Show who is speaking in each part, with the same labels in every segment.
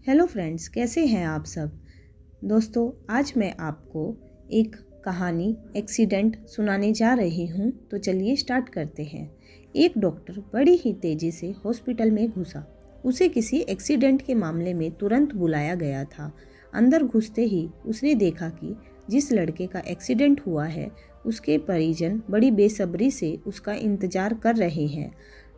Speaker 1: Hello friends, कैसे हैं आप सब। दोस्तों, आज मैं आपको एक कहानी एक्सीडेंट सुनाने जा रही हूँ। तो चलिए स्टार्ट करते हैं। एक डॉक्टर बड़ी ही तेज़ी से हॉस्पिटल में घुसा। उसे किसी एक्सीडेंट के मामले में तुरंत बुलाया गया था। अंदर घुसते ही उसने देखा कि जिस लड़के का एक्सीडेंट हुआ है उसके परिजन बड़ी बेसब्री से उसका इंतज़ार कर रहे हैं।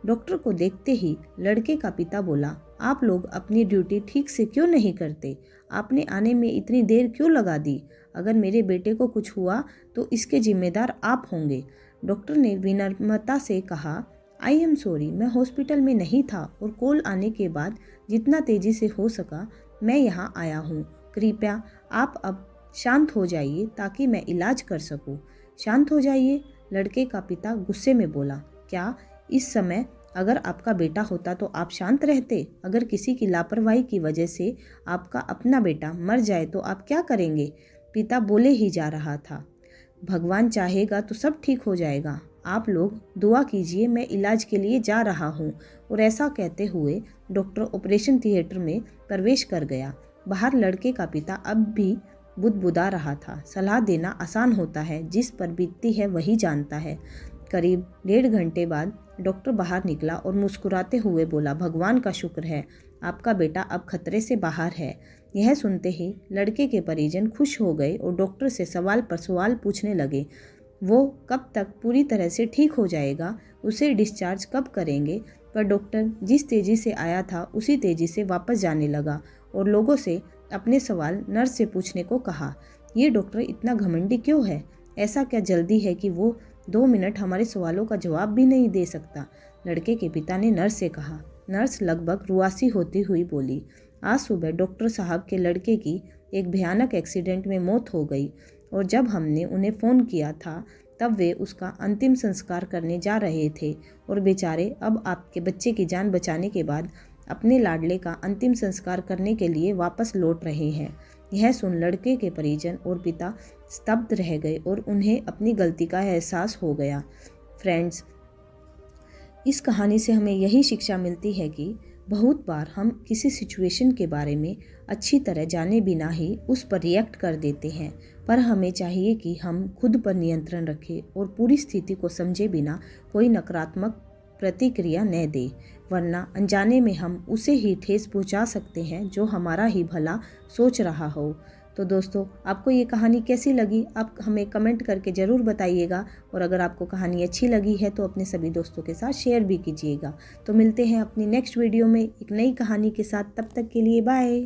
Speaker 1: डॉक्टर को देखते ही लड़के का पिता बोला, आप लोग अपनी ड्यूटी ठीक से क्यों नहीं करते? आपने आने में इतनी देर क्यों लगा दी? अगर मेरे बेटे को कुछ हुआ तो इसके जिम्मेदार आप होंगे। डॉक्टर ने विनम्रता से कहा, आई एम सॉरी, मैं हॉस्पिटल में नहीं था और कॉल आने के बाद जितना तेज़ी से हो सका मैं यहाँ आया हूँ। कृपया आप अब शांत हो जाइए ताकि मैं इलाज कर सकूँ। शांत हो जाइए, लड़के का पिता गुस्से में बोला। क्या इस समय अगर आपका बेटा होता तो आप शांत रहते? अगर किसी की लापरवाही की वजह से आपका अपना बेटा मर जाए तो आप क्या करेंगे? पिता बोले ही जा रहा था। भगवान चाहेगा तो सब ठीक हो जाएगा। आप लोग दुआ कीजिए, मैं इलाज के लिए जा रहा हूँ। और ऐसा कहते हुए डॉक्टर ऑपरेशन थिएटर में प्रवेश कर गया। बाहर लड़के का पिता अब भी बुदबुदा रहा था। सलाह देना आसान होता है, जिस पर बीतती है वही जानता है। करीब 1.5 घंटे बाद डॉक्टर बाहर निकला और मुस्कुराते हुए बोला, भगवान का शुक्र है, आपका बेटा अब खतरे से बाहर है। यह सुनते ही लड़के के परिजन खुश हो गए और डॉक्टर से सवाल पर सवाल पूछने लगे। वो कब तक पूरी तरह से ठीक हो जाएगा, उसे डिस्चार्ज कब करेंगे? पर डॉक्टर जिस तेज़ी से आया था उसी तेज़ी से वापस जाने लगा और लोगों से अपने सवाल नर्स से पूछने को कहा। ये डॉक्टर इतना घमंडी क्यों है? ऐसा क्या जल्दी है कि वो 2 मिनट हमारे सवालों का जवाब भी नहीं दे सकता? लड़के के पिता ने नर्स से कहा। नर्स लगभग रुआसी होती हुई बोली, आज सुबह डॉक्टर साहब के लड़के की एक भयानक एक्सीडेंट में मौत हो गई और जब हमने उन्हें फ़ोन किया था तब वे उसका अंतिम संस्कार करने जा रहे थे और बेचारे अब आपके बच्चे की जान बचाने के बाद अपने लाडले का अंतिम संस्कार करने के लिए वापस लौट रहे हैं। यह सुन लड़के के परिजन और पिता स्तब्ध रह गए और उन्हें अपनी गलती का एहसास हो गया। फ्रेंड्स, इस कहानी से हमें यही शिक्षा मिलती है कि बहुत बार हम किसी सिचुएशन के बारे में अच्छी तरह जाने बिना ही उस पर रिएक्ट कर देते हैं, पर हमें चाहिए कि हम खुद पर नियंत्रण रखें और पूरी स्थिति को समझे बिना कोई नकारात्मक प्रतिक्रिया न दें, वरना अनजाने में हम उसे ही ठेस पहुंचा सकते हैं जो हमारा ही भला सोच रहा हो। तो दोस्तों, आपको ये कहानी कैसी लगी आप हमें कमेंट करके ज़रूर बताइएगा और अगर आपको कहानी अच्छी लगी है तो अपने सभी दोस्तों के साथ शेयर भी कीजिएगा। तो मिलते हैं अपनी नेक्स्ट वीडियो में एक नई कहानी के साथ। तब तक के लिए बाय।